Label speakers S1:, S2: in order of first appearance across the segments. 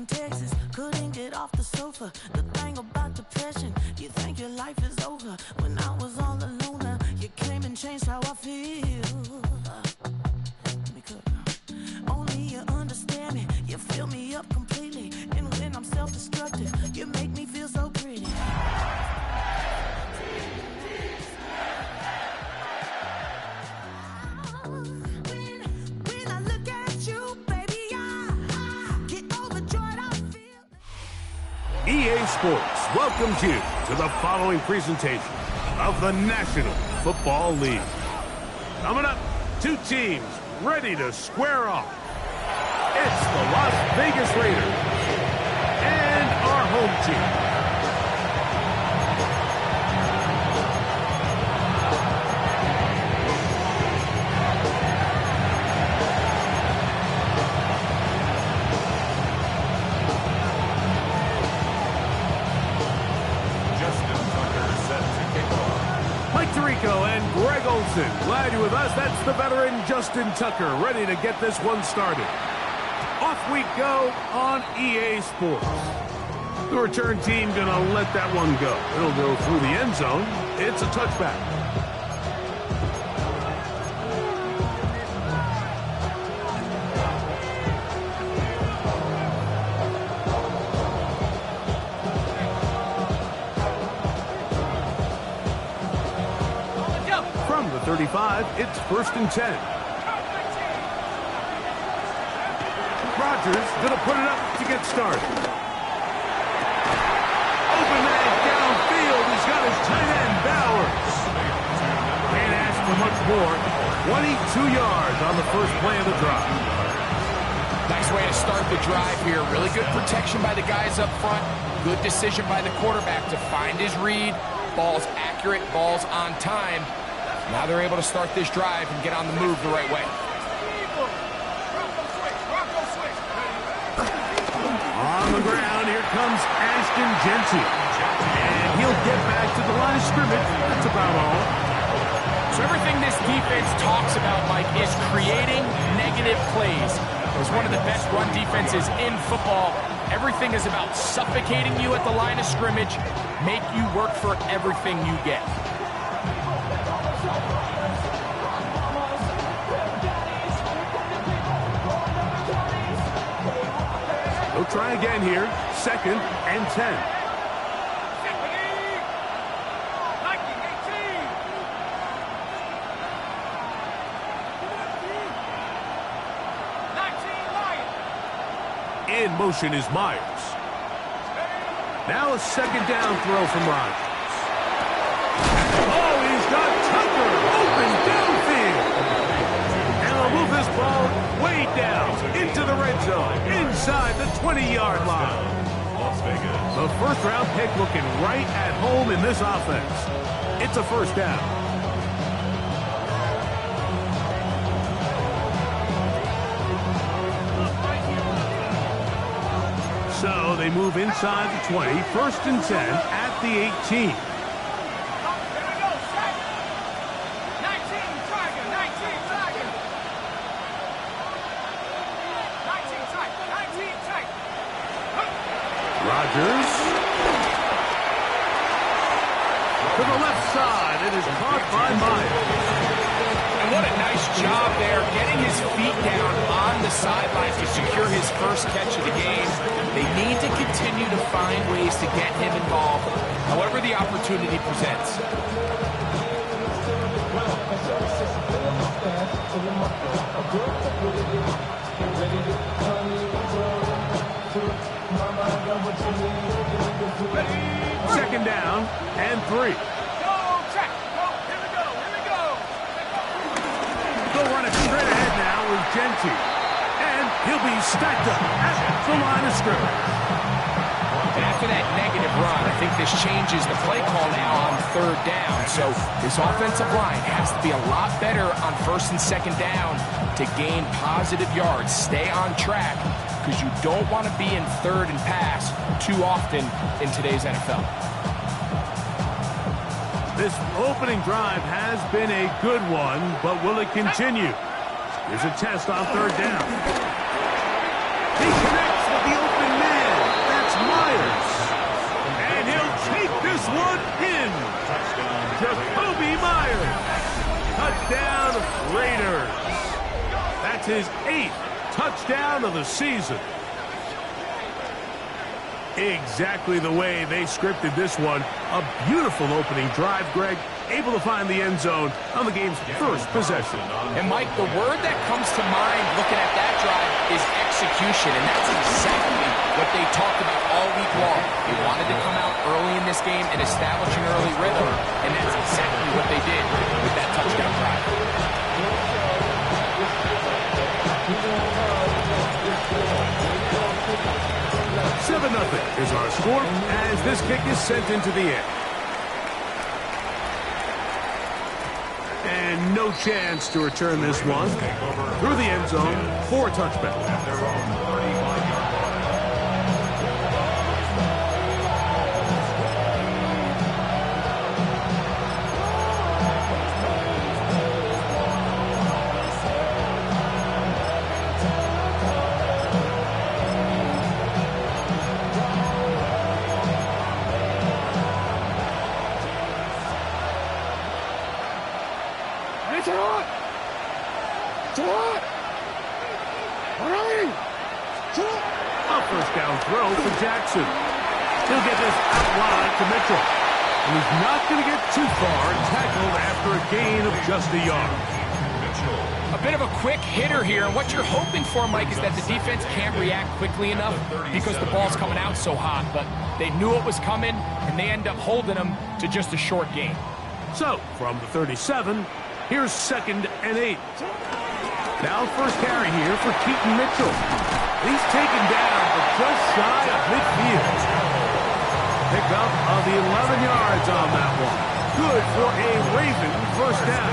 S1: Texas, couldn't get off the sofa. The thing about depression, you think your life is over. When I was all alone, you came and changed how I feel. Let me cook. Only you understand me, you fill me up completely. And when I'm self-destructive, you make me feel so pretty.
S2: EA Sports welcomes you to the following presentation of the National Football League. Coming up, two teams ready to square off. It's the Las Vegas Raiders and our home team. And Greg Olson, glad you're with us. That's the veteran Justin Tucker, ready to get this one started. Off we go on EA Sports. The return team gonna let that one go. It'll go through the end zone. It's a touchback. From the 35, it's 1st and 10. Rodgers gonna put it up to get started. Open man downfield. He's got his tight end, Bowers. Can't ask for much more. 22 yards on the first play of the drive.
S3: Nice way to start the drive here. Really good protection by the guys up front. Good decision by the quarterback to find his read. Ball's accurate, ball's on time. Now they're able to start this drive and get on the move the right way.
S2: On the ground, here comes Ashton Jensen. And he'll get back to the line of scrimmage. That's about all.
S3: So everything this defense talks about, Mike, is creating negative plays. It's one of the best run defenses in football. Everything is about suffocating you at the line of scrimmage, make you work for everything you get.
S2: They'll try again here. 2nd and 10. In motion is Myers. Now a 2nd down throw from Rodgers. Oh, he's got Tucker open downfield. And they'll move this ball way down into the red zone, inside the 20-yard line. The first-round pick looking right at home in this offense. It's a 1st down. So they move inside the 20, 1st and 10 at the 18. Rodgers to the left side. It is caught by Myers.
S3: And what a nice job there, getting his feet down on the sideline to secure his first catch of the game. They need to continue to find ways to get him involved, however the opportunity presents.
S2: Second down and 3. They'll run it straight ahead now with Gentry. And he'll be stacked up at the line of scrimmage.
S3: And after that negative run, I think this changes the play call now on 3rd down. So this offensive line has to be a lot better on 1st and 2nd down to gain positive yards. Stay on track because you don't want to be in third and pass too often in today's NFL.
S2: This opening drive has been a good one, but will it continue? Here's a test on third down. He connects with the open man. That's Myers. And he'll take this one in. Jacoby Myers. Touchdown, Raiders. That's his 8th touchdown of the season. Exactly the way they scripted this one. A beautiful opening drive, Greg. Able to find the end zone on the game's first possession.
S3: And, Mike, the word that comes to mind looking at that drive is execution, and that's exactly what they talked about all week long. They wanted to come out early in this game and establish an early rhythm, and that's exactly what they did with that touchdown drive.
S2: 7-0 is our score as this kick is sent into the air. And no chance to return this one through the end zone for a touchback. First down throw for Jackson. He'll get this out wide to Mitchell. And he's not going to get too far, tackled after a gain of just a yard.
S3: A bit of a quick hitter here, and what you're hoping for, Mike, is that the defense can't react quickly enough because the ball's coming out so hot. But they knew it was coming, and they end up holding them to just a short gain.
S2: So, from the 37, here's 2nd and 8. Now first carry here for Keaton Mitchell. He's taken down, but just shy of midfield. Pick up of the 11 yards on that one. Good for a Raven first down.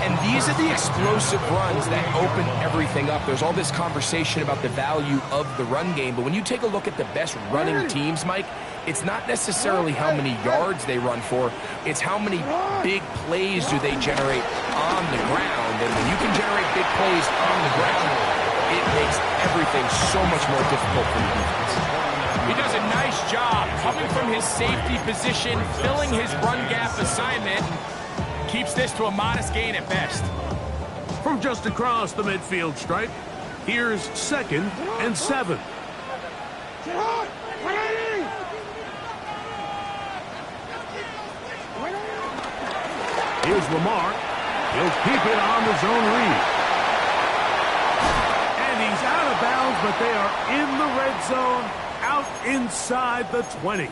S3: And these are the explosive runs that open everything up. There's all this conversation about the value of the run game, but when you take a look at the best running teams, Mike, it's not necessarily how many yards they run for, it's how many big plays do they generate on the ground. And when you can generate big plays on the ground, it makes everything so much more difficult for the defense. He does a nice job coming from his safety position, filling his run gap assignment. Keeps this to a modest gain at best.
S2: From just across the midfield stripe, here's 2nd and 7. Here's Lamar. He'll keep it on the zone read. And he's out of bounds, but they are in the red zone, out inside the 20.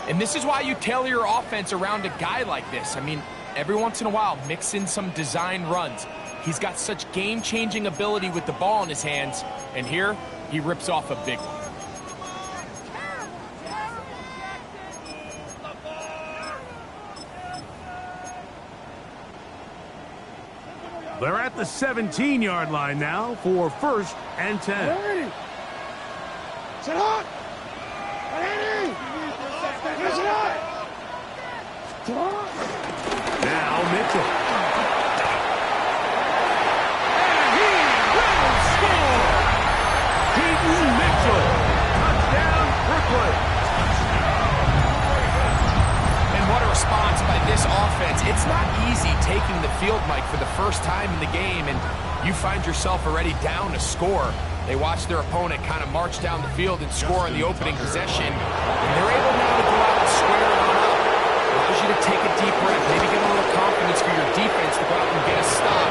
S3: And this is why you tailor your offense around a guy like this. I mean, every once in a while, mix in some design runs. He's got such game-changing ability with the ball in his hands. And here, he rips off a big one.
S2: They're at the 17-yard line now for 1st and 10.
S4: Sit up!
S2: Now Mitchell. And he will score! Keaton Mitchell. Touchdown, Brooklyn.
S3: And what a response by this offense. It's not easy taking the field, Mike, for the first time in the game, and you find yourself already down a score. They watch their opponent kind of march down the field and score in the opening possession, and they're able now to go out and square it on up. Allows you to take a deep breath, maybe get a little confidence for your defense to go out and get a stop.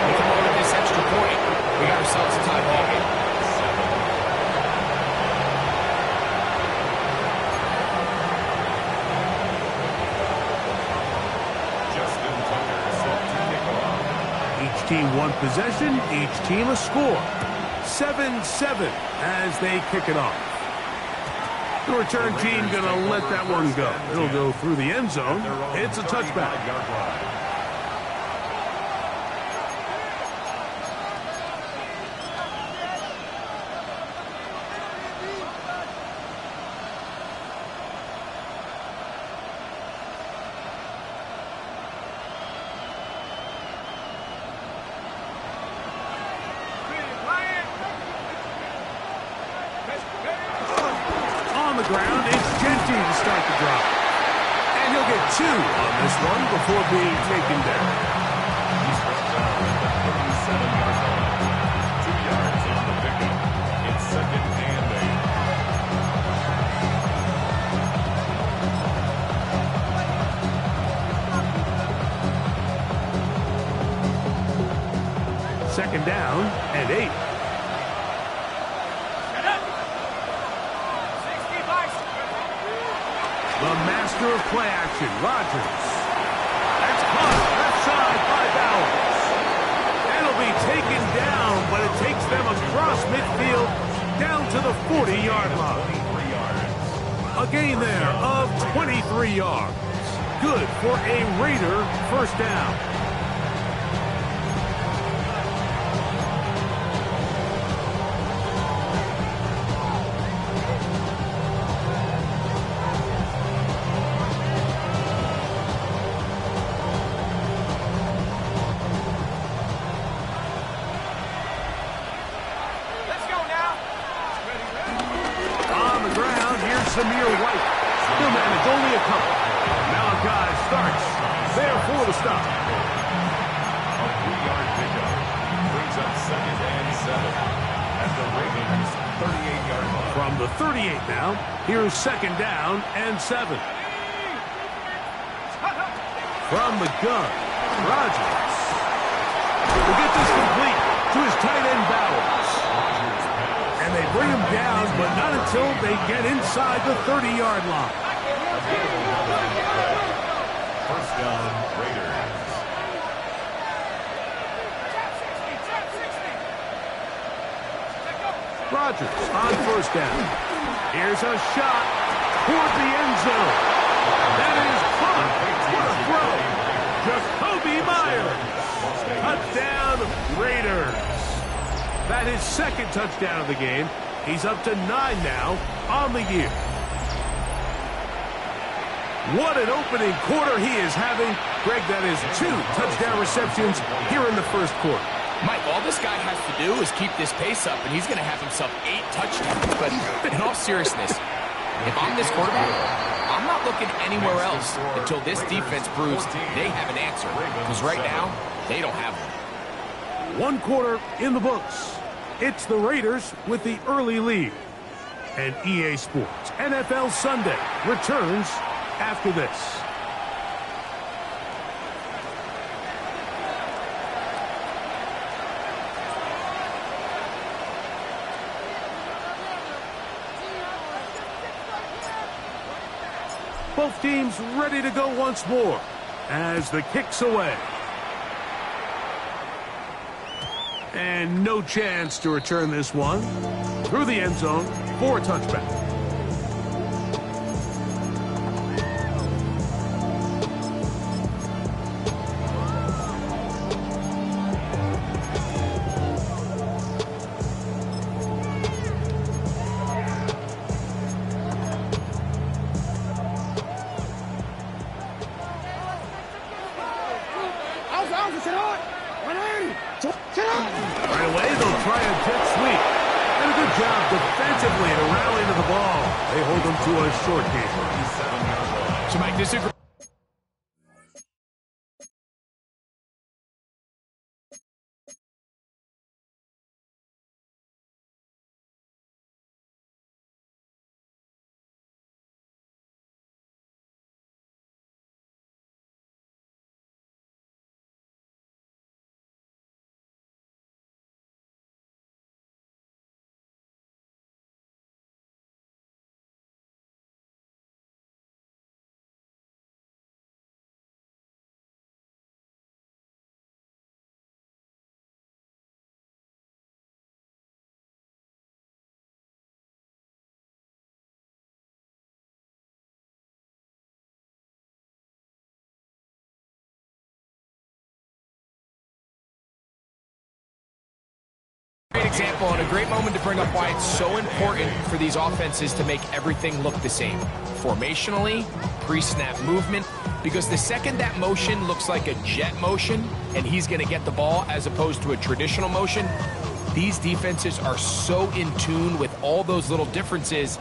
S3: We can look at this extra point. We got ourselves a tie ball game.
S2: Each team one possession, each team a score. 7-7 as they kick it off. The return team going to let that one go. It'll go through the end zone. It's a touchback. the ground, it's Genty to start the drive. And he'll get 2 on this one before being taken down.
S5: He's brought down at the 37-yard line. 2 yards on the pickup. It's 2nd and
S2: 8. Second down and 8. The master of play action, Rodgers. That's caught left side by Bowers. That'll be taken down, but it takes them across midfield down to the 40-yard line. A gain there of 23 yards. Good for a Raider first down. Samir White. He'll manage only a couple. Malachi starts there for the stop.
S5: A 3-yard pickup brings up 2nd and 7 at the Ravens 38-yard line.
S2: From the 38 now, here's 2nd down and 7. From the gun, Rodgers will get this complete to his tight end Bowers. And they bring him down, but not until they get inside the 30-yard line.
S5: First down, Raiders.
S2: Rodgers on first down. Here's a shot toward the end zone. That is caught. What a throw. Jacoby Myers. Touchdown, Raiders. That is 2nd touchdown of the game. He's up to 9 now on the year. What an opening quarter he is having. Greg, that is 2 touchdown receptions here in the first quarter.
S3: Mike, all this guy has to do is keep this pace up, and he's going to have himself 8 touchdowns. But in all seriousness, if I'm this quarterback, I'm not looking anywhere else until this defense proves they have an answer. Because right now, they don't have one.
S2: 1 quarter in the books. It's the Raiders with the early lead. And EA Sports NFL Sunday returns after this. Both teams ready to go once more as the kick's away. And no chance to return this one through the end zone for a touchback. Right away, they'll try a jet sweep. And a good job defensively to rally to the ball. They hold them to a short game.
S3: So, Mike, this is... Great example and a great moment to bring up why it's so important for these offenses to make everything look the same. Formationally, pre-snap movement, because the second that motion looks like a jet motion and he's going to get the ball as opposed to a traditional motion, these defenses are so in tune with all those little differences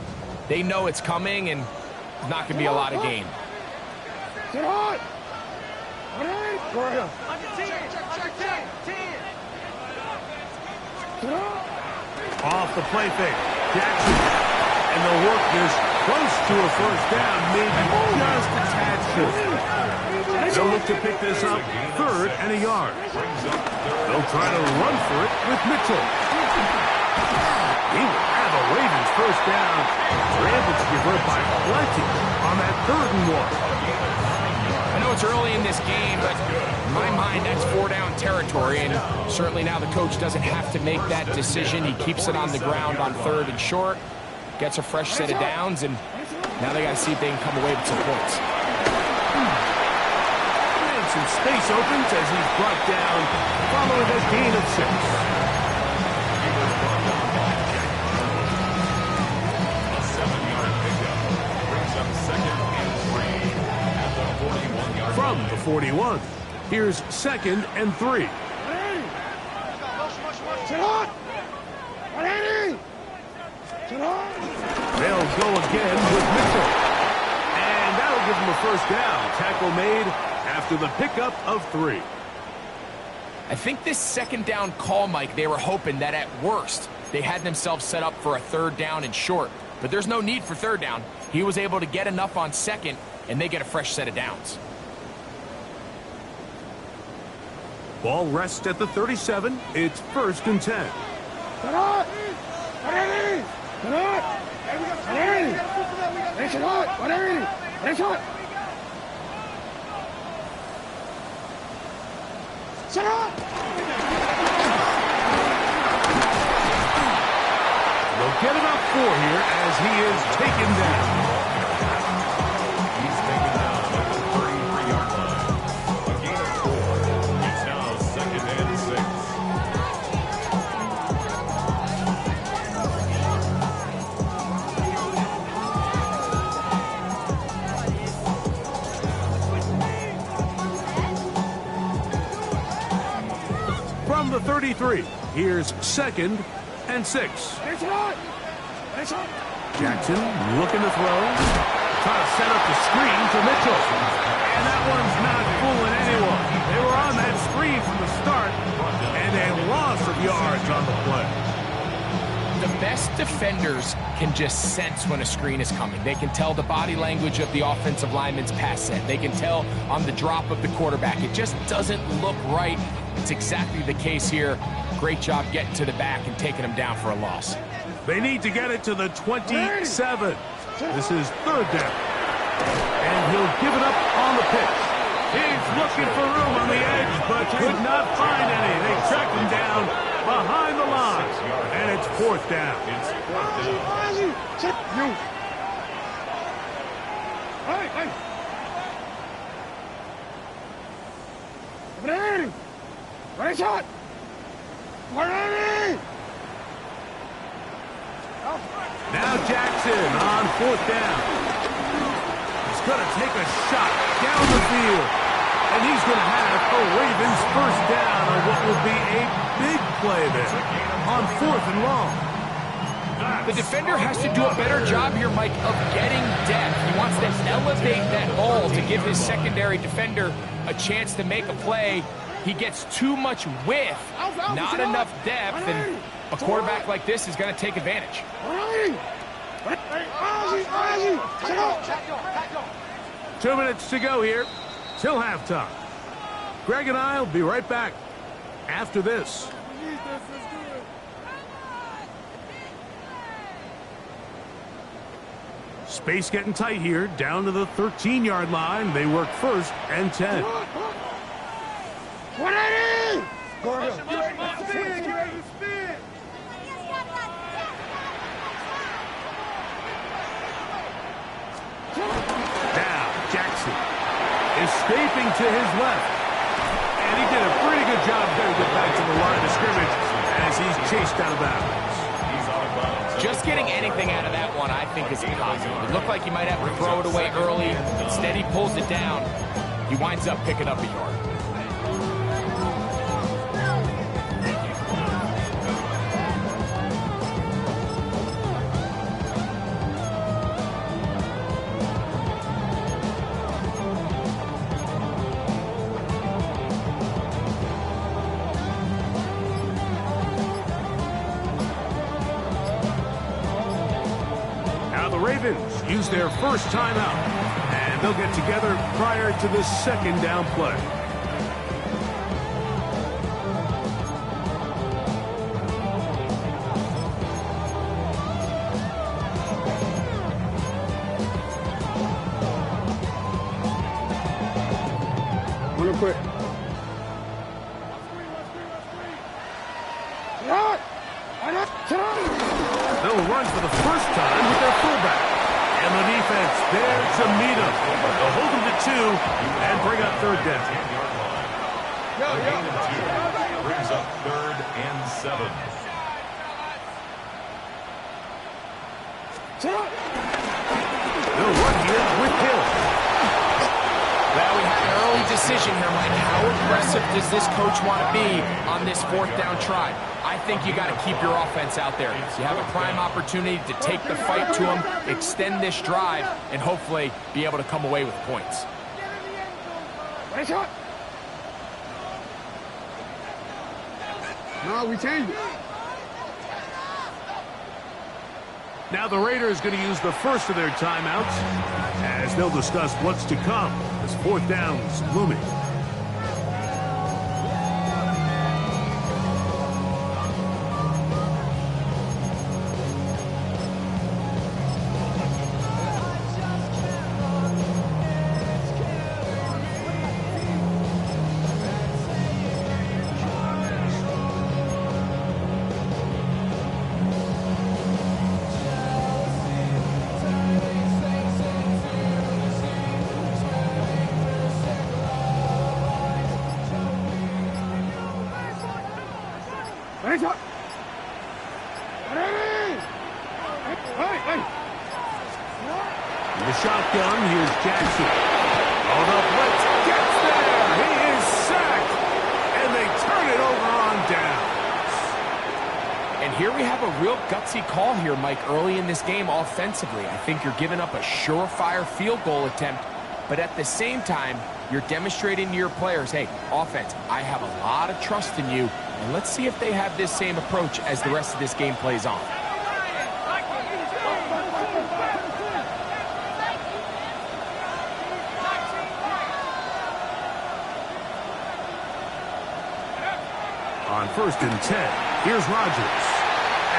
S3: They know it's coming, and there's not going to be a lot of gain.
S4: Get hot!
S2: Off the play fake. Jackson. And the work is close to a first down, maybe just a tad short. They'll look to pick this up 3rd and a yard. They'll try to run for it with Mitchell. He will have a Ravens first down. They're able to convert by plenty on that 3rd and 1.
S3: I know it's early in this game, but in my mind, that's 4-down territory, and certainly now the coach doesn't have to make that decision. He keeps it on the ground on 3rd and short, gets a fresh set of downs, and now they got to see if they can come away with some points.
S2: And some space opens as he's brought down following a gain of 6. From the 41, here's 2nd and 3. They'll go again with Mitchell. And that'll give them a first down. Tackle made after the pickup of 3.
S3: I think this 2nd down call, Mike, they were hoping that at worst they had themselves set up for a 3rd down and short. But there's no need for 3rd down. He was able to get enough on 2nd, and they get a fresh set of downs.
S2: Ball rests at the 37. It's 1st and 10. They'll get it up 4 here as he is taken down.
S5: He's taken down at the 33-yard line. A gain of 4. It's now 2nd and 6.
S2: From the 33, here's 2nd and 6. Jackson looking to throw. Trying to set up the screen to Mitchell. And that one's not fooling anyone. They were on that screen from the start, and a loss of yards on the play.
S3: The best defenders can just sense when a screen is coming. They can tell the body language of the offensive lineman's pass set. They can tell on the drop of the quarterback. It just doesn't look right. It's exactly the case here. Great job getting to the back and taking him down for a loss.
S2: They need to get it to the 27. This is 3rd down. And he'll give it up on the pitch. He's looking for room on the edge, but could not find any. They tracked him down behind the line. And it's 4th down.
S5: It's 4th down.
S2: Now Jackson on 4th down. He's going to take a shot down the field. And he's going to have a Ravens first down on what will be a big play there on 4th and long.
S3: The defender has to do a better job here, Mike, of getting depth. He wants to elevate that ball to give his secondary defender a chance to make a play. He gets too much width, not enough depth, and a quarterback like this is going to take advantage.
S2: 2 minutes to go here till halftime. Greg and I will be right back after this. Space getting tight here, down to the 13-yard line. They work 1st and 10. Now Jackson escaping to his left. And he did a pretty good job there to get back to the line of scrimmage as he's chased out of bounds.
S3: Just getting anything out of that one, I think, is a positive. It looked like he might have to throw it away early. Instead, he pulls it down. He winds up picking up a yard.
S2: Ravens use their first timeout, and they'll get together prior to the second down play.
S4: Real quick.
S2: They'll run for the first time with their fullback. And the defense there to meet them. They'll hold them to 2 and bring up third down.
S5: Gain of 2 brings up 3rd and 7.
S2: They'll run here with Hill.
S3: Well, we have an early decision here, Mike. How aggressive does this coach want to be on this 4th down try? I think you got to keep your offense out there. You have a prime opportunity to take the fight to them, extend this drive, and hopefully be able to come away with points.
S4: No, we changed it.
S2: Now the Raiders going to use the first of their timeouts as they'll discuss what's to come as 4th down's looming. The shotgun, here's Jackson. Oh, the blitz gets there. He is sacked. And they turn it over on downs.
S3: And here we have a real gutsy call here, Mike, early in this game offensively. I think you're giving up a surefire field goal attempt, but at the same time, you're demonstrating to your players, hey, offense, I have a lot of trust in you, and let's see if they have this same approach as the rest of this game plays on.
S2: On 1st and 10, here's Rodgers.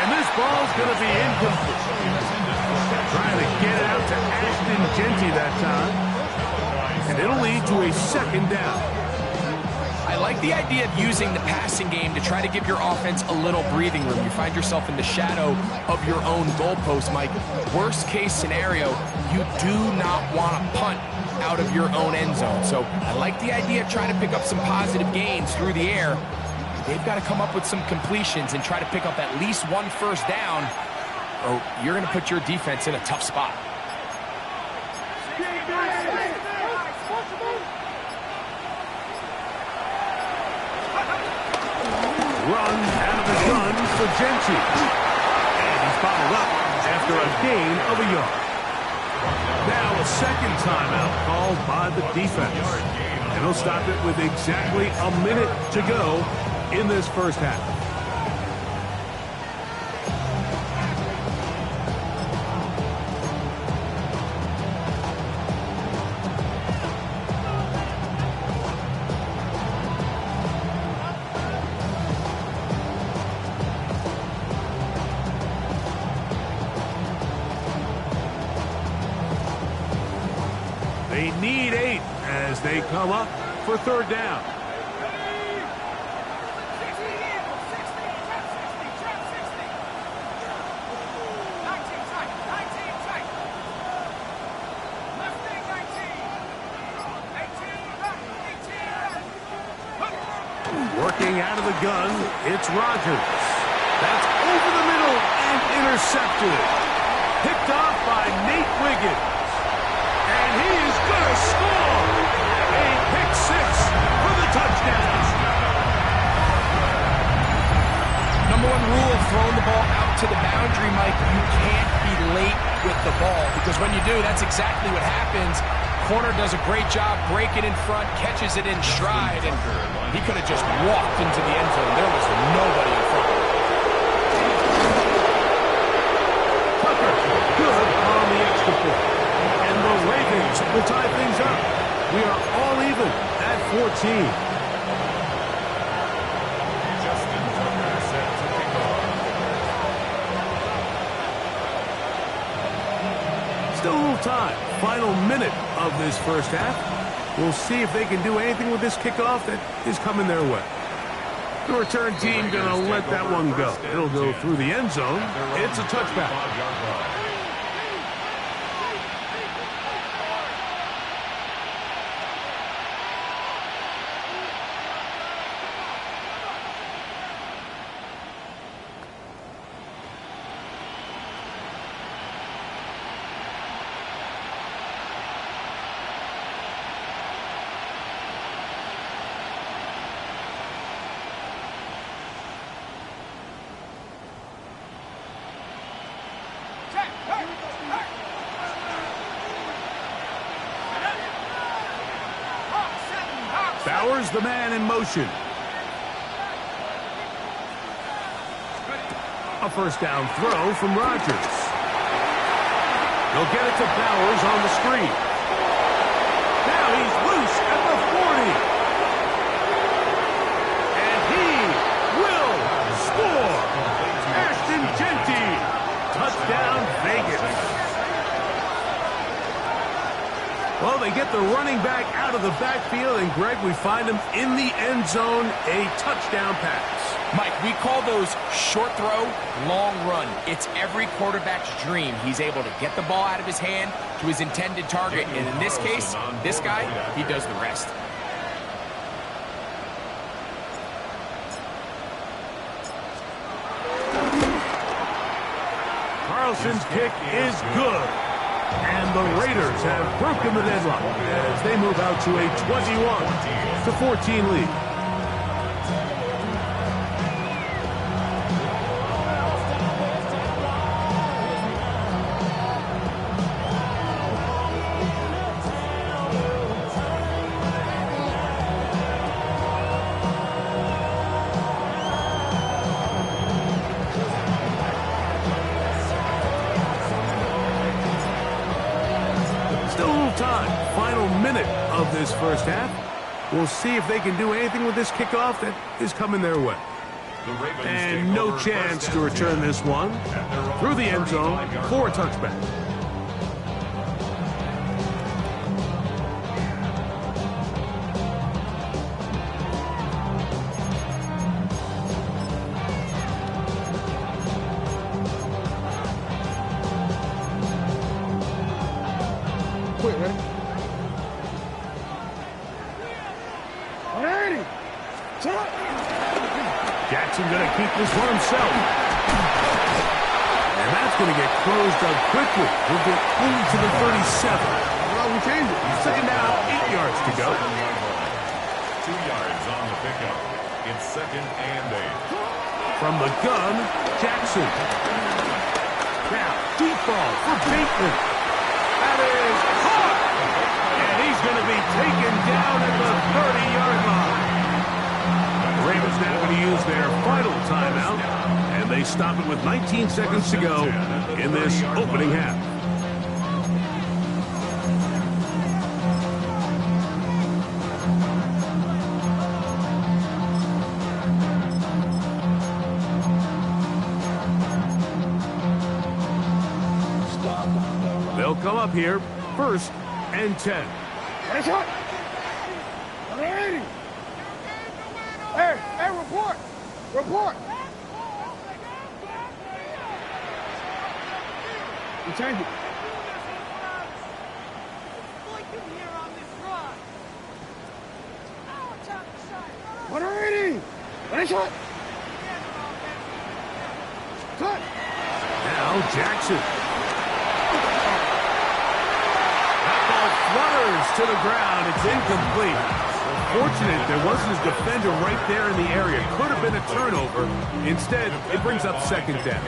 S2: And this ball's going to be incomplete. Trying to get it out to Ashton Genty that time. And it'll lead to a 2nd down.
S3: I like the idea of using the passing game to try to give your offense a little breathing room. You find yourself in the shadow of your own goalpost, Mike. Worst case scenario, you do not want to punt out of your own end zone. So I like the idea of trying to pick up some positive gains through the air. They've got to come up with some completions and try to pick up at least 1 first down, or you're going to put your defense in a tough spot.
S2: Run out of the gun for Genty. And he's followed up after a gain of a yard. Now a 2nd timeout called by the defense. And he'll stop it with exactly a minute to go in this first half. They need 8 as they come up for 3rd down. Working out of the gun, it's Rodgers. That's over the middle and intercepted. Picked off by Nate Wiggins. And he is going to score. A pick 6 for the touchdown.
S3: Number 1 rule of throwing the ball out to the boundary, Mike, you can't be late with the ball, because when you do, that's exactly what happens. Corner does a great job breaking in front, catches it in stride, and he could have just walked into the end zone. There was nobody in front.
S2: Tucker, good on the 14.
S5: Justin Tucker set to kick off.
S2: Still a little time. Final minute of this first half. We'll see if they can do anything with this kickoff that is coming their way. The return team going to let that one go. It'll go through the end zone. It's a touchback. Bowers, the man in motion. A first down throw from Rodgers. He'll get it to Bowers on the screen. Now he's loose at the 40. And he will score. Ashton Genty. Touchdown, Vegas. Well, they get the running back out of the backfield, and, Greg, we find him in the end zone, a touchdown pass.
S3: Mike, we call those short throw, long run. It's every quarterback's dream. He's able to get the ball out of his hand to his intended target, and in this case, this guy, he does the rest.
S2: Carlson's kick is good. And the Raiders have broken the deadlock as they move out to a 21-14 lead. Of this first half. We'll see if they can do anything with this kickoff that is coming their way. And no chance to return this one through the end zone for a touchback.
S4: Quick, ready?
S2: Jackson going to keep this one himself. And that's going to get closed up quickly. He'll get only to the 37.
S4: Well, we changed it.
S2: Second down, 8 yards to go.
S5: 2 yards on the pickup. It's second and 8.
S2: From the gun, Jackson. Now, deep ball for Bateman. That is caught. And he's going to be taken down at the 30-yard line. The Ravens now going to use their final timeout, and they stop it with 19 seconds to go in this opening half. They'll come up here, 1st and 10.
S4: Nice shot. Alrighty. Hey, report. Report. We changed it. Alrighty. Nice shot. Cut.
S2: Now Jackson. Flutters to the ground. It's incomplete. Fortunate there wasn't a defender right there in the area. Could have been a turnover. Instead, it brings up second down.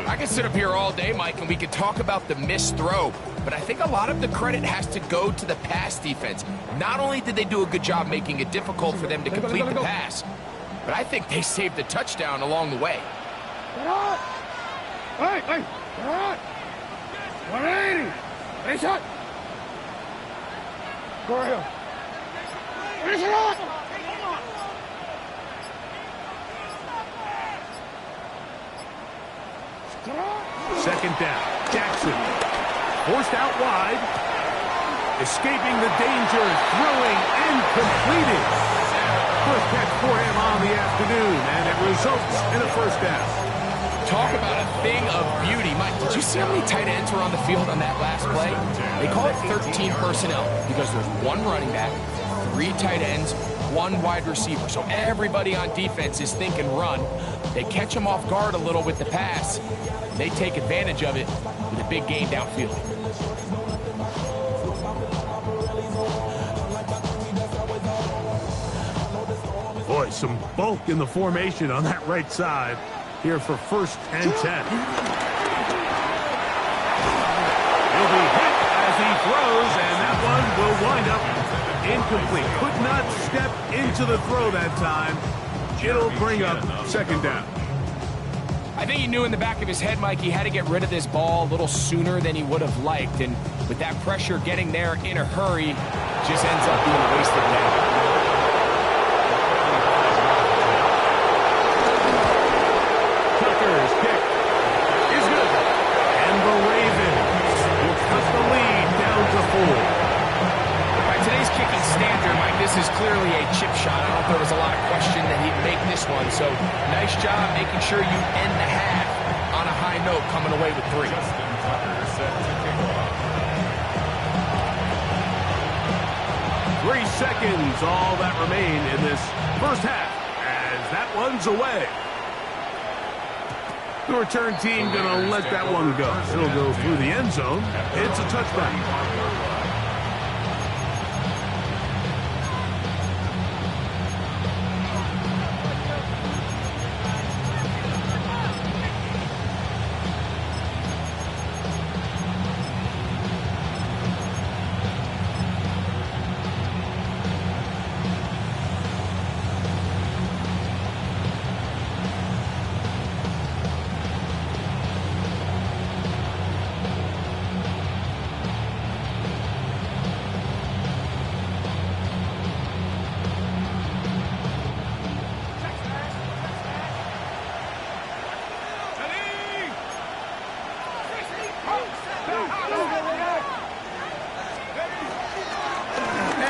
S3: I could sit up here all day, Mike, and we could talk about the missed throw, but I think a lot of the credit has to go to the pass defense. Not only did they do a good job making it difficult for them to complete the pass, but I think they saved the touchdown along the way.
S4: Hey, hey, 180. Nice shot. Go ahead.
S2: Second down. Jackson forced out wide. Escaping the danger. Throwing and completing. First catch for him on the afternoon, and it results in a first down.
S3: Talk about a thing of beauty. Mike, did you see how many tight ends were on the field on that last play? They call it 13 personnel because there's one running back, 3 tight ends, 1 wide receiver. So everybody on defense is thinking run. They catch them off guard a little with the pass. They take advantage of it with a big gain downfield.
S2: Boy, some bulk in the formation on that right side here for 1st and 10. He'll be hit as he throws, and that one will wind up incomplete. Could not step into the throw that time. It'll bring up 2nd down.
S3: I think he knew in the back of his head, Mike, he had to get rid of this ball a little sooner than he would have liked. And with that pressure getting there in a hurry, just ends up being a wasted man. This is clearly a chip shot. I don't know if there was a lot of question that he'd make this one. So nice job making sure you end the half on a high note, coming away with 3.
S5: Justin Tucker set to kick off.
S2: 3 seconds, all that remain in this first half, as that one's away. The return team going to let that one go. It'll go through the end zone. It's a touchback.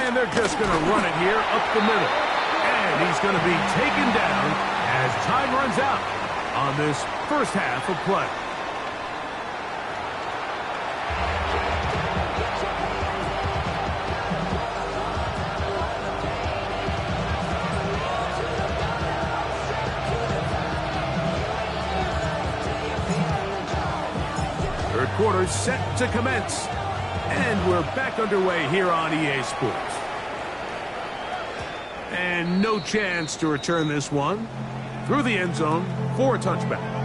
S2: And they're just going to run it here up the middle. And he's going to be taken down as time runs out on this first half of play. Third quarter set to commence. And we're back underway here on EA Sports. And no chance to return this one through the end zone for a touchback.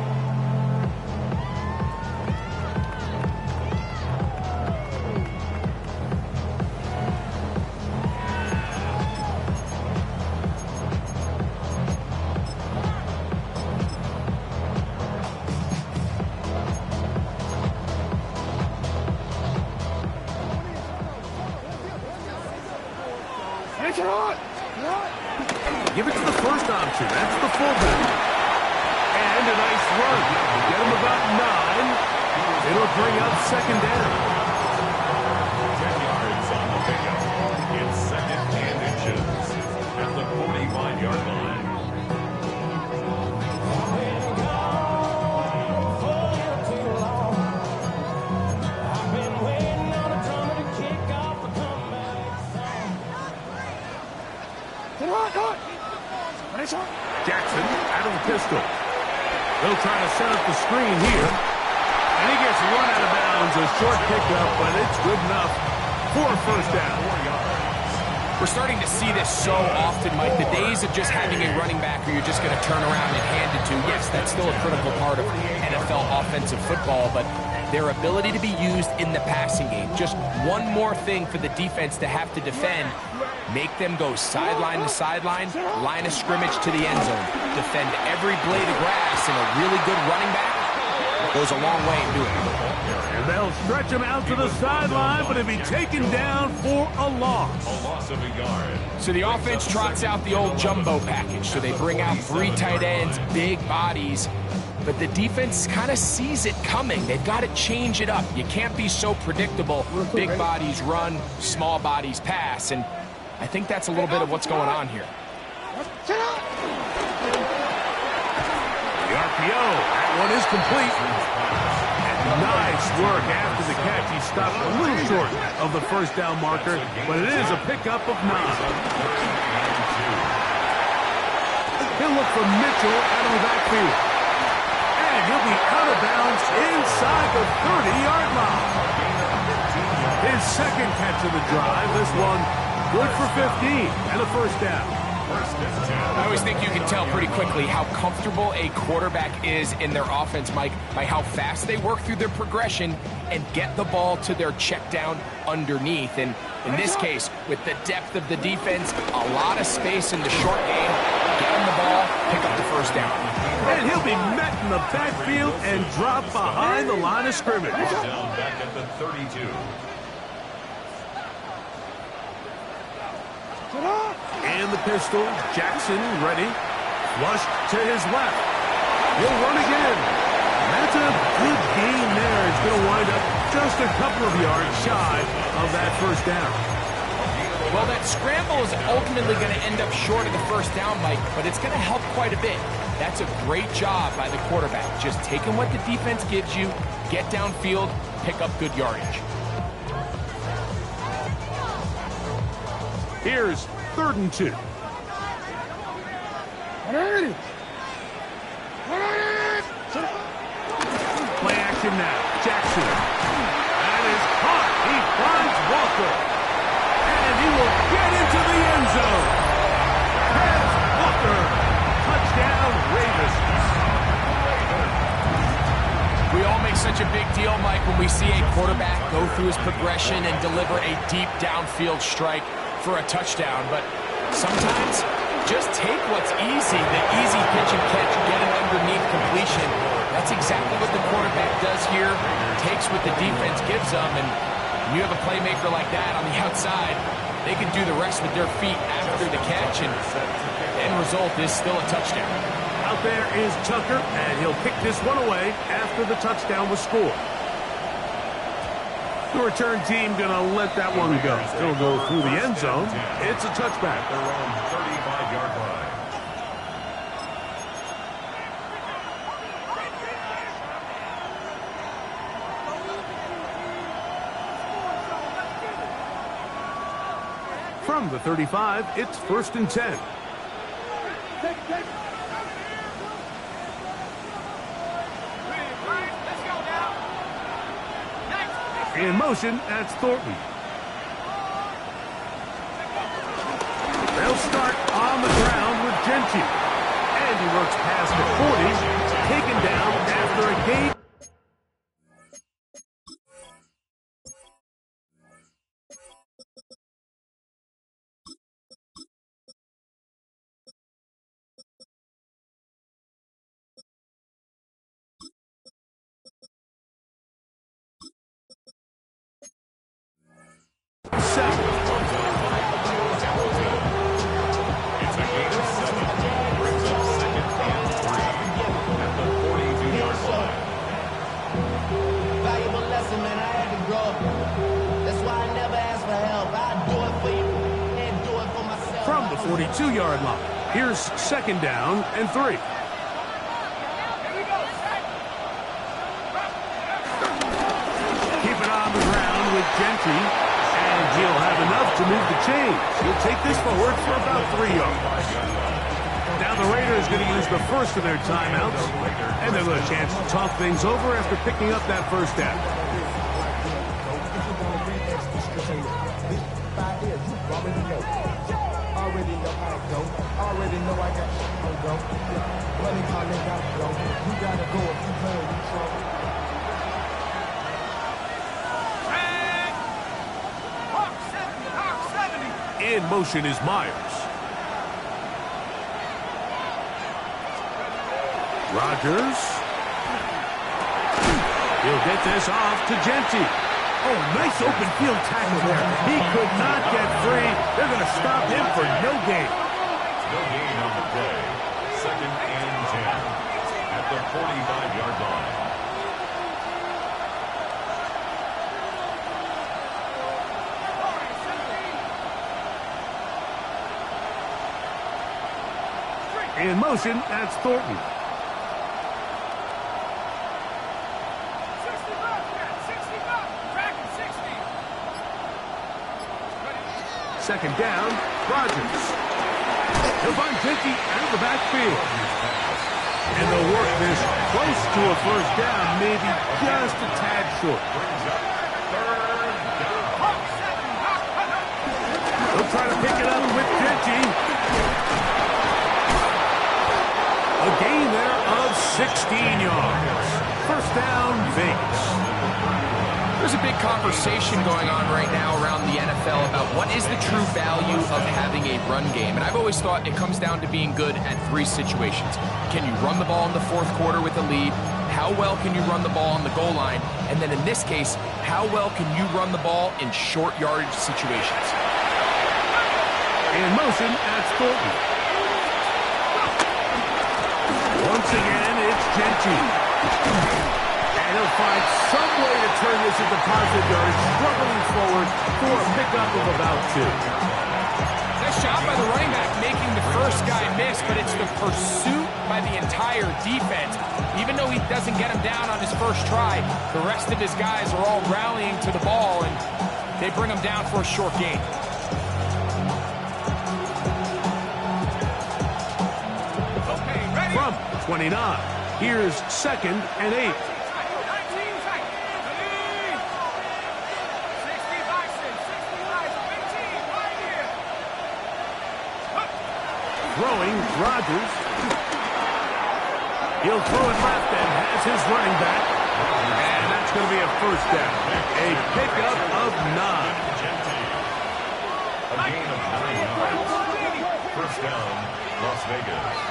S2: Give it to the first option. That's the fullback. And a nice run. Get him about 9. It'll bring up 2nd down.
S5: 10 yards on the pickup. It's 2nd and inches at the 45-yard line.
S2: Jackson out of the pistol. They'll try to set up the screen here. And he gets run out of bounds. A short pickup, but it's good enough for a first down.
S3: We're starting to see this so often, Mike. The days of just having a running back who you're just going to turn around and hand it to, yes, that's still a critical part of NFL offensive football, but their ability to be used in the passing game. Just one more thing for the defense to have to defend. Make them go sideline to sideline, line of scrimmage to the end zone. Defend every blade of grass, and a really good running back goes a long way in doing it.
S2: And they'll stretch him out to the sideline, but he'll be taken down for a loss.
S5: A loss of a yard.
S3: So the offense trots out the old jumbo package. So they bring out 3 tight ends, big bodies. But the defense kind of sees it coming. They've got to change it up. You can't be so predictable. Big bodies run, small bodies pass. And I think that's a little bit of what's going on here.
S2: The RPO, that one is complete. And nice work after the catch. He stopped a little short of the first down marker, but it is a pickup of 9. He'll look for Mitchell out of the backfield. And he'll be out of bounds inside the 30-yard line. His second catch of the drive. This one good for 15 and a first down.
S3: I always think you can tell pretty quickly how comfortable a quarterback is in their offense, Mike, by how fast they work through their progression and get the ball to their check down underneath. And in this case, with the depth of the defense, a lot of space in the short game, get him the ball, pick up the first down.
S2: And he'll be met in the backfield and drop behind the line of scrimmage.
S5: Down back at the 32.
S2: And the pistol, Jackson ready, flushed to his left. He'll run again. That's a good gain there. It's going to wind up just a couple of yards shy of that first down.
S3: Well, that scramble is ultimately going to end up short of the first down, Mike, but it's going to help quite a bit. That's a great job by the quarterback. Just taking what the defense gives you, get downfield, pick up good yardage.
S2: Here's 3rd and 2. Play action now. Jackson. That is caught. He finds Walker. And he will get into the end zone. Here's Walker. Touchdown, Ravens.
S3: We all make such a big deal, Mike, when we see a quarterback go through his progression and deliver a deep downfield strike for a touchdown. But sometimes just take what's easy, the easy pitch and catch, get it underneath completion. That's exactly what the quarterback does here. Takes what the defense gives them, and when you have a playmaker like that on the outside, they can do the rest with their feet after the catch, and the end result is still a touchdown.
S2: Out there is Tucker, and he'll kick this one away after the touchdown was scored. The return team going to let that one go. It'll go through the end zone. It's a touchback.
S5: Their own 35-yard line.
S2: From the 35, it's 1st and 10. In motion, that's Thornton. They'll start on the ground with Gentry. And he works past the 40, taken down after a gain. From the 42-yard line, here's 2nd down and 3. Keep it on the ground with Gentry, and he'll have enough to move the chains. He'll take this forward for about 3 yards. Now the Raiders going to use the first of their timeouts, and they'll have a chance to talk things over after picking up that first down.
S6: Already know how it go. Already know I got shit on go. Money calling, gotta go. You gotta go if you playing with trouble.
S2: In motion is Myers. Rodgers He'll get this off to Genty.
S7: Oh, nice open field tackle there. He could not get free. They're going to stop him for no gain.
S5: No gain on the play. 2nd and 10 at the 45-yard line.
S2: In motion, that's Thornton. Second down, Rodgers. He'll find Genty out of the backfield. And they'll work this close to a first down, maybe just a tad short. They'll try to pick it up with Genty. A gain there of 16 yards. First down, Vegas.
S3: There's a big conversation going on right now around the NFL about what is the true value of having a run game. And I've always thought it comes down to being good at 3 situations. Can you run the ball in the 4th quarter with a lead? How well can you run the ball on the goal line? And then in this case, how well can you run the ball in short yardage situations?
S2: In motion, that's Thornton. Once again, it's Genty. And he'll find some way to turn this into positive yards, struggling forward for a pickup of about 2.
S3: Nice job by the running back making the first guy miss, but it's the pursuit by the entire defense. Even though he doesn't get him down on his first try, the rest of his guys are all rallying to the ball, and they bring him down for a short gain.
S2: From 29, here's 2nd and 8. Throwing, Rodgers. He'll throw it left and has his running back. And that's going to be a first down. A pickup of 9.
S5: A gain of 9 yards. First down, Las Vegas.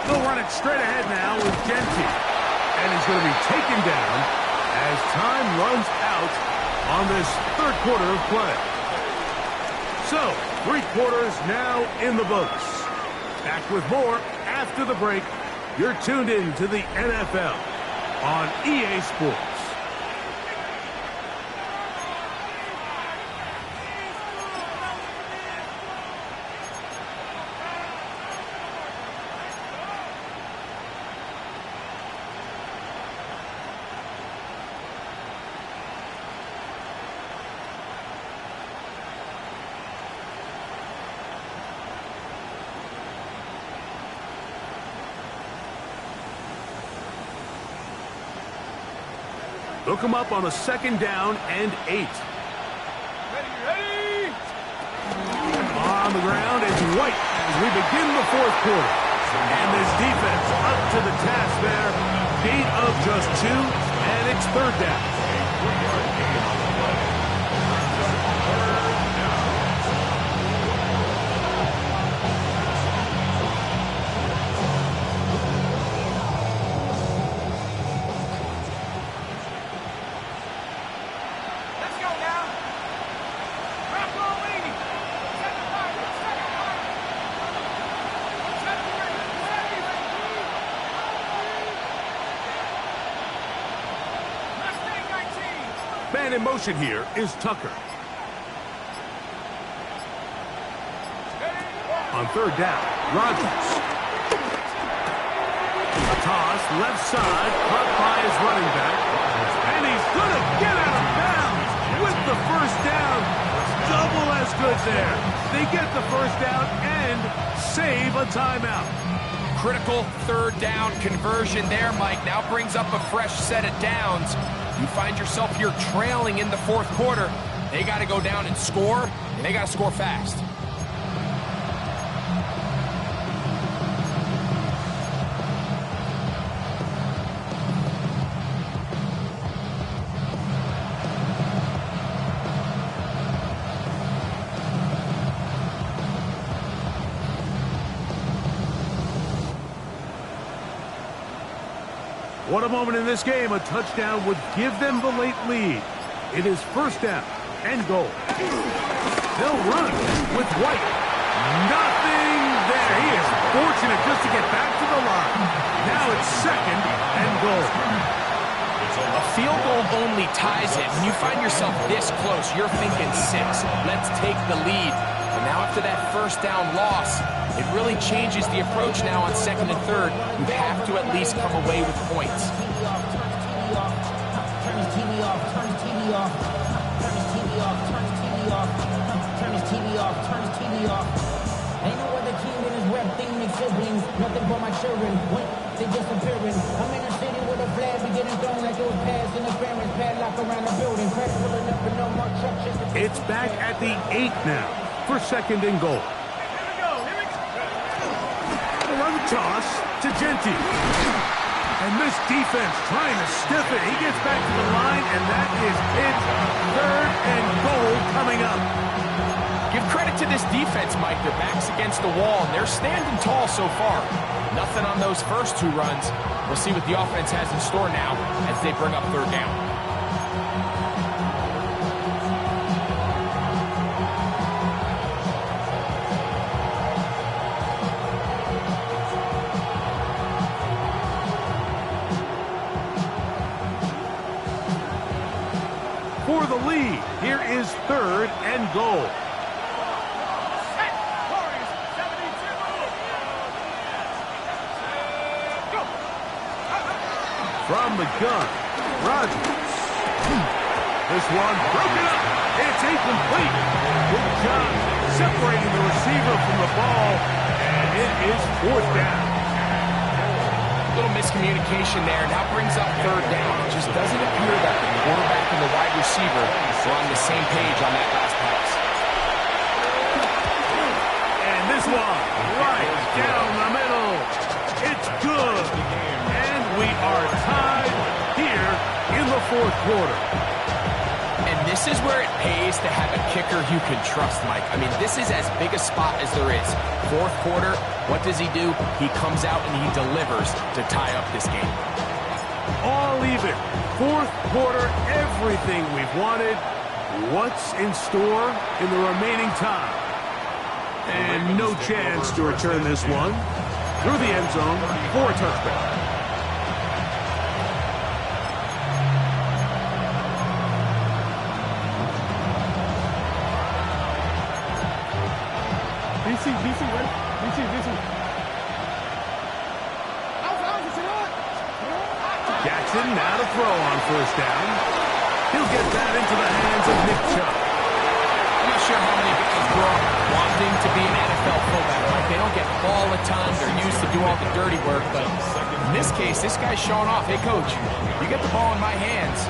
S2: They'll run it straight ahead now with Genty. And he's going to be taken down as time runs out on this 3rd quarter of play. So, 3 quarters now in the books. Back with more after the break. You're tuned in to the NFL on EA Sports. Look him up on a 2nd down and 8.
S4: Ready!
S2: On the ground is White as we begin the 4th quarter. And this defense up to the task there. Gain of just 2, and it's 3rd down. Man in motion here is Tucker. On 3rd down, Rodgers. A toss, left side, caught by his running back. And he's going to get out of bounds with the first down. Double as good there. They get the first down and save a timeout.
S3: Critical 3rd down conversion there, Mike. Now brings up a fresh set of downs. You find yourself here trailing in the 4th quarter. They got to go down and score, and they got to score fast.
S2: What a moment in this game. A touchdown would give them the late lead. It is first down and goal. They'll run with White. Nothing there. He is fortunate just to get back to the line. Now it's second and goal.
S3: A field goal only ties it. When you find yourself this close, you're thinking 6. Let's take the lead. And now after that first down loss, it really changes the approach now on second and third. You have to at least come away with points.
S8: Turn his TV off, turn his TV off, turn his TV off, turn his TV off, turn his TV off, turn his TV off. Ain't no other king in his rep thing, make siblings, nothing but my children. Wait, they disappearing. I'm in a city with a flag, we getting thrown like it was past interference, padlock around the building, crash pulling up and no more truck just.
S2: It's back at the 8 now for second and goal. Run the toss to Genti. And this defense trying to stiff it. He gets back to the line, and that is it. Third and goal coming up.
S3: Give credit to this defense, Mike. Their back's against the wall, and they're standing tall so far. Nothing on those first 2 runs. We'll see what the offense has in store now as they bring up third down.
S2: For the lead, here is third and goal. From the gun, Rodgers. This one broken up. It's incomplete. Good job separating the receiver from the ball, and it is fourth down.
S3: Little miscommunication there. Now brings up third down. It just doesn't appear that the quarterback and the wide receiver are on the same page on that last pass.
S2: And this one right down the middle. It's good. And we are tied here in the fourth quarter.
S3: And this is where it pays to have a kicker you can trust, Mike. I mean, this is as big a spot as there is. Fourth quarter, what does he do? He comes out and he delivers to tie up this game.
S2: All even. Fourth quarter, everything we've wanted. What's in store in the remaining time? And no chance to return this one through the end zone for a touchback.
S4: DC, ready? DC.
S2: Jackson now to throw on first down. He'll get that into the hands of Nick Chubb.
S3: I'm not sure how many guys grow up wanting to be an NFL fullback. Like, they don't get the ball a ton. They're used to do all the dirty work. But in this case, this guy's showing off. Hey, coach, you get the ball in my hands,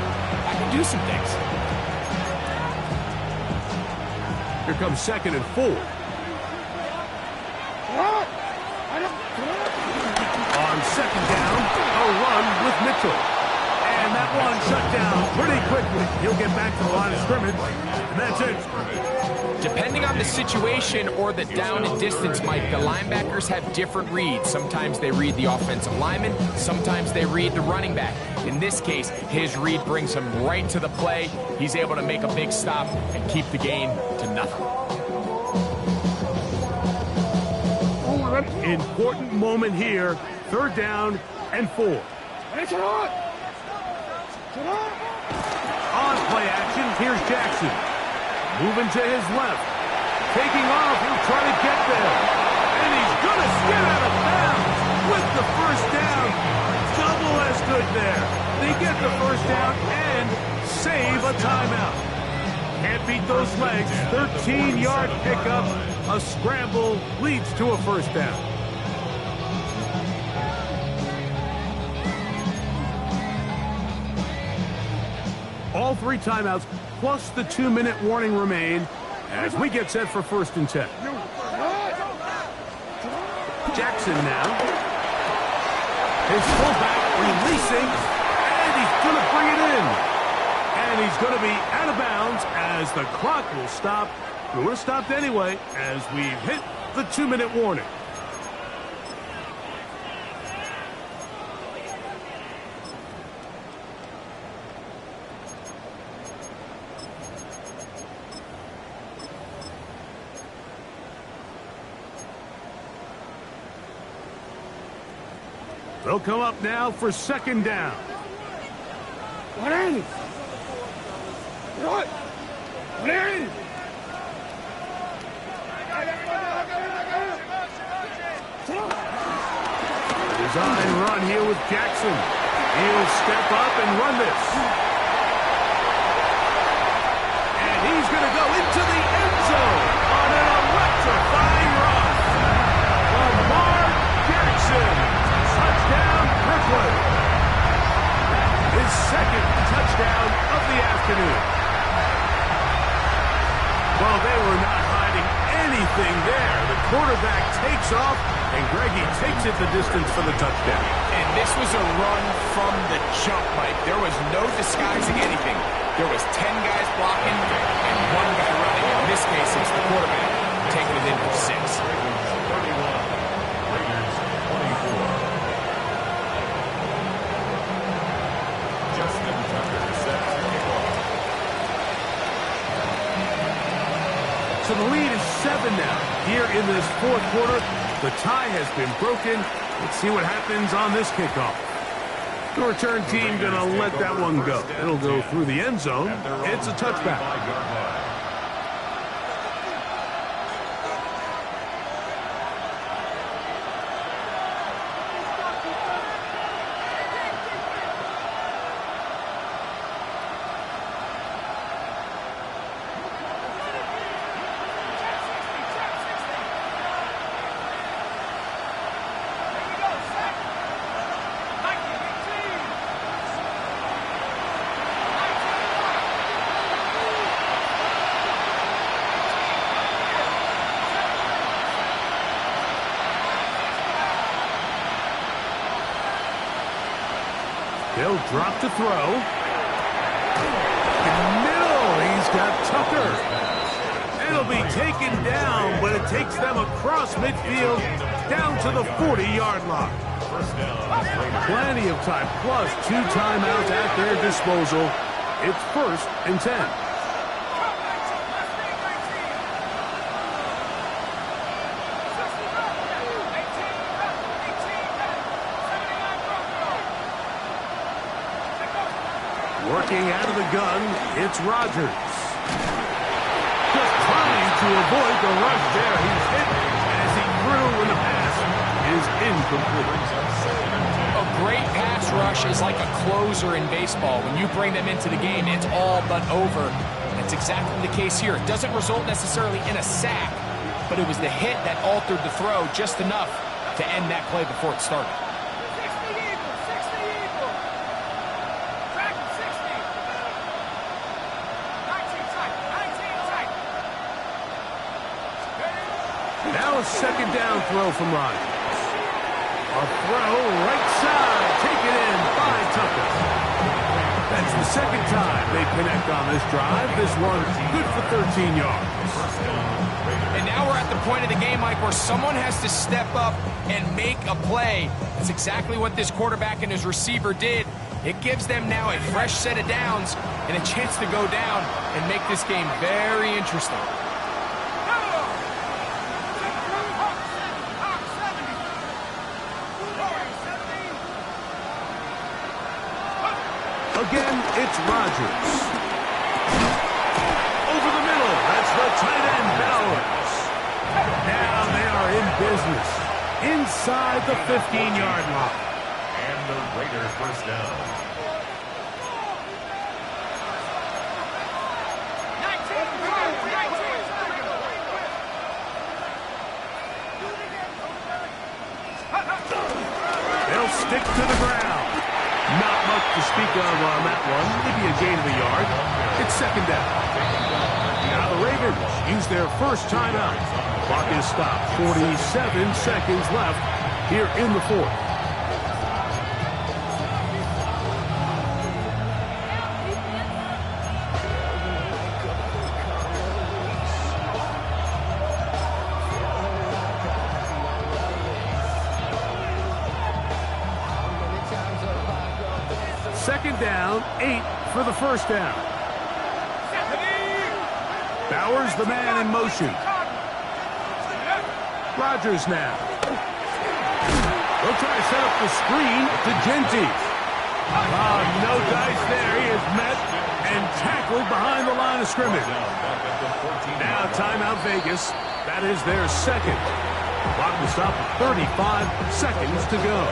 S3: I can do some things.
S2: Here comes second and 4. On second down, a run with Mitchell. And that one shut down pretty quickly. He'll get back to the line of scrimmage, and that's it.
S3: Depending on the situation or the down and distance, Mike, the linebackers have different reads. Sometimes they read the offensive lineman. Sometimes they read the running back. In this case, his read brings him right to the play. He's able to make a big stop and keep the gain to nothing.
S2: Important moment here. Third down and 4. On play action, here's Jackson. Moving to his left. Taking off, he'll try to get there. And he's going to get out of bounds with the first down. Double as good there. They get the first down and save a timeout. Can't beat those legs. 13-yard pickup. A scramble leads to a first down. All 3 timeouts plus the 2-minute warning remain as we get set for first and 10. Jackson now. His fullback releasing, and he's going to bring it in. And he's going to be out of bounds as the clock will stop. It would have stopped anyway as we hit the 2-minute warning. They'll come up now for second down. Design run here with Jackson. He'll step up and run this. And he's going to go into the end zone on an electrifying run. Lamar Jackson. Touchdown, Brooklyn. His second touchdown of the afternoon. Well, they were not hiding anything there. The quarterback takes off, and Greggy takes it the distance for the touchdown.
S3: And this was a run from the jump, Mike. There was no disguising anything. There was 10 guys blocking and 1 guy running. In this case, it's the quarterback taking it in for 6.
S5: 31. Raiders 24. Justin Tucker sets the kickoff.
S2: So the lead is 7 now. Here in this fourth quarter, the tie has been broken. Let's see what happens on this kickoff. The return team going to let that one go. It'll go through the end zone. It's a touchback. They'll drop to throw. In the middle, he's got Tucker. It'll be taken down, but it takes them across midfield down to the 40-yard line. Plenty of time, plus 2 timeouts at their disposal. It's 1st and 10. Working out of the gun, it's Rodgers. Just trying to avoid the rush there. He's hit as he threw when the pass is incomplete.
S3: A great pass rush is like a closer in baseball. When you bring them into the game, it's all but over. That's exactly the case here. It doesn't result necessarily in a sack, but it was the hit that altered the throw just enough to end that play before it started.
S2: Now a second down throw from Rodgers. A throw right side, taken in by Tucker. That's the second time they connect on this drive. This one good for 13 yards.
S3: And now we're at the point of the game, Mike, where someone has to step up and make a play. That's exactly what this quarterback and his receiver did. It gives them now a fresh set of downs and a chance to go down and make this game very interesting.
S2: Again, it's Rodgers. Over the middle, that's the tight end, Bowers. Now they are in business inside the 15-yard line.
S5: And the Raiders first down.
S2: They'll stick to the ground. Not much to speak of on that one. Maybe a gain of a yard. It's second down. Now the Ravens use their first timeout. Clock is stopped. 47 seconds left here in the fourth. Second down, 8 for the first down. Bowers, the man in motion. Rodgers now. He'll try to set up the screen to Genty. No dice there. He is met and tackled behind the line of scrimmage. Now timeout Vegas. That is their second. Clock will stop at 35 seconds to go.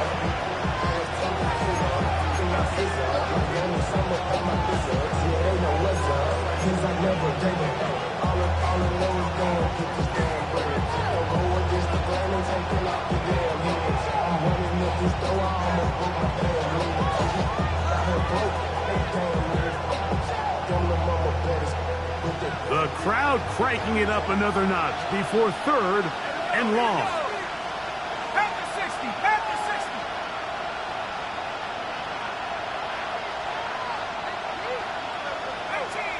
S2: The crowd cranking it up another notch before third and long.
S9: At the 60, at the 60.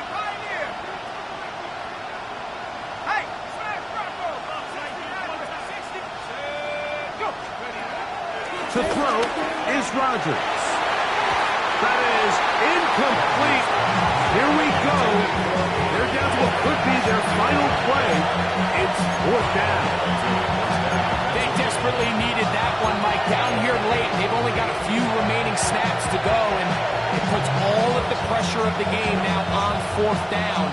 S9: Pioneer. Hey, smash Bravo. 60, go.
S2: To throw is Rodgers. That is incomplete. Here we go. They're down to what could be their final play. It's fourth down.
S3: They desperately needed that one, Mike. Down here late, they've only got a few remaining snaps to go, and it puts all of the pressure of the game now on fourth down.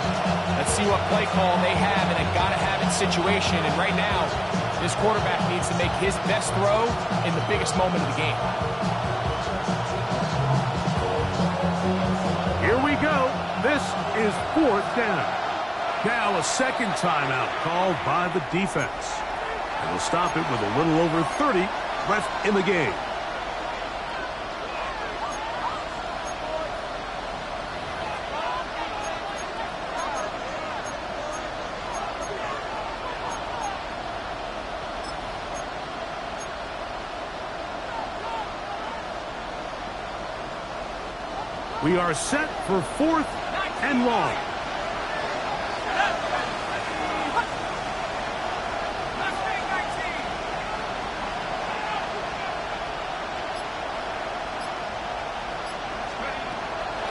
S3: Let's see what play call they have in a gotta-have-it situation. And right now, this quarterback needs to make his best throw in the biggest moment of the game.
S2: Here we go. This is fourth down. Now a second timeout called by the defense. And we'll stop it with a little over 30 left in the game. We are set for fourth and long.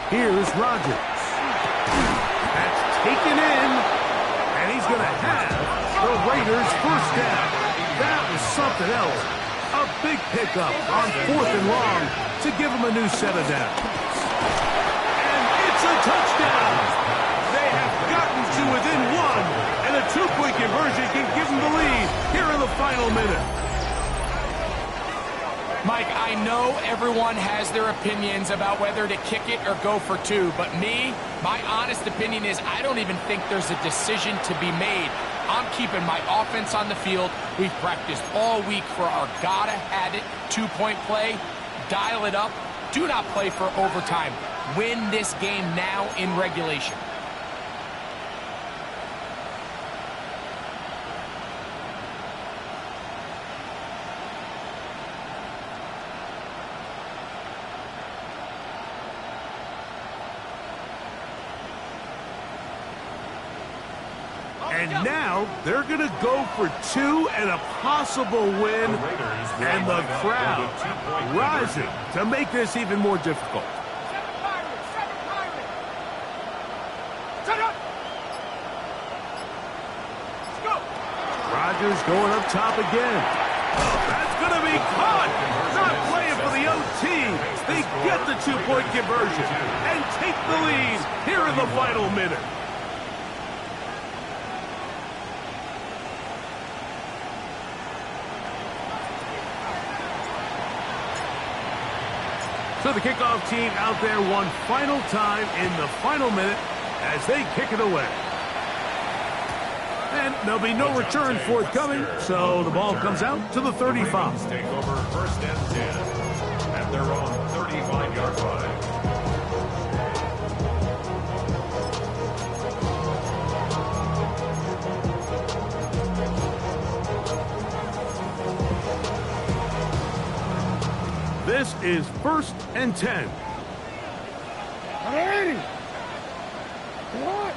S2: Here's Rodgers. That's taken in, and he's going to have the Raiders first down. That was something else. A big pickup on fourth and long to give him a new set of downs. And it's a touchdown. They have gotten to within one, and a two-point conversion can give them the lead here in the final minute.
S3: Mike, I know everyone has their opinions about whether to kick it or go for two, but my honest opinion is I don't even think there's a decision to be made. I'm keeping my offense on the field. We've practiced all week for our gotta-have-it two-point play. Dial it up. Do not play for overtime. Win this game now in regulation.
S2: And now they're going to go for two and a possible win, and the crowd rising to make this even more difficult. Rodgers going up top again. That's going to be caught. Not playing for the OT. They get the two-point conversion and take the lead here in the final minute. So the kickoff team out there one final time in the final minute as they kick it away. And there'll be no return forthcoming, so the ball comes out to the 35.
S5: Take over first and 10 at their own 35-yard line.
S2: This is first and 10.
S4: Ready? What?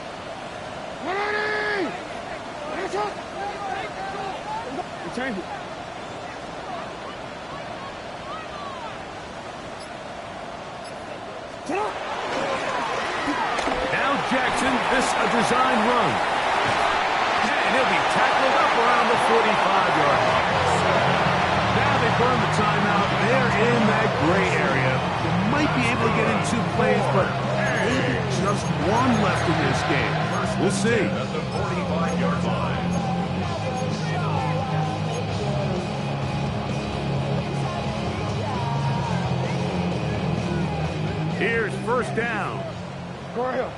S4: Ready? Hands up. Change it.
S2: Now Jackson, this a design run. And he'll be tackled up around the 45-yard line. Now they burn the timeout. They're in that gray area. They might be able to get in 2 plays, but maybe just 1 left in this game. We'll see.
S5: At the 45-yard line.
S2: Here's first down.
S4: Go ahead.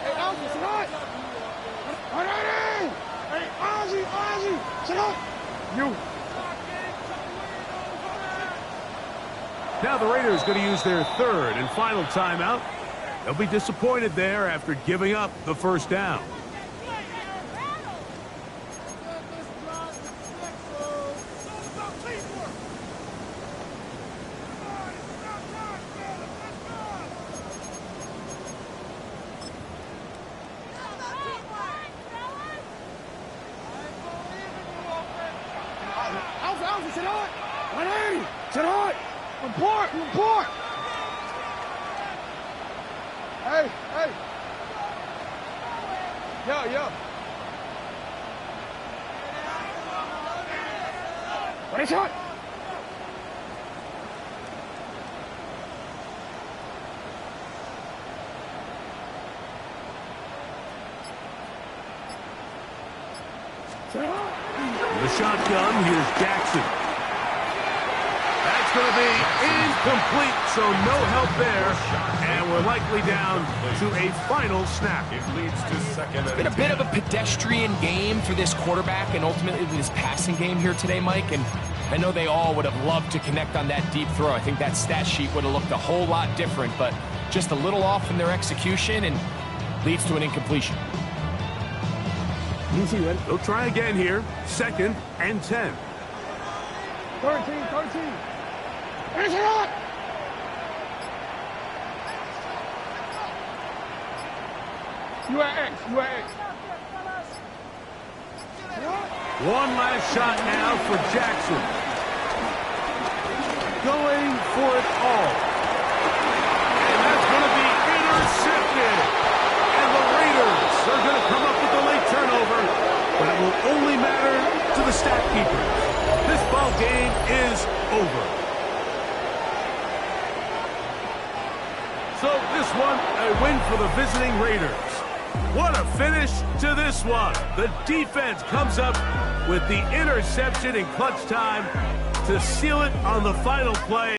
S4: Hey, Ozzy, sit up. Hey, Ozzy, sit up. You.
S2: Now the Raiders going to use their 3rd and final timeout. They'll be disappointed there after giving up the first down.
S4: Ozzy, sit up. 180, sit up. Report. Hey. Yo. What is it?
S2: The shotgun, here's Jackson. That's going to be incomplete, so no help there. And we're likely down to a final snap.
S5: It leads to second.
S3: It's been a bit of a pedestrian game for this quarterback and ultimately this passing game here today, Mike. And I know they all would have loved to connect on that deep throw. I think that stat sheet would have looked a whole lot different, but just a little off in their execution and leads to an incompletion.
S2: They'll try again here. 2nd and 10.
S4: 13. Finish it up. You at X.
S2: One last shot now for Jackson. Going for it all. And that's going to be intercepted. And the Raiders are going to come up with the late turnover, but it will only matter to the stat keepers. This ball game is over. So this one, a win for the visiting Raiders. What a finish to this one. The defense comes up with the interception in clutch time to seal it on the final play.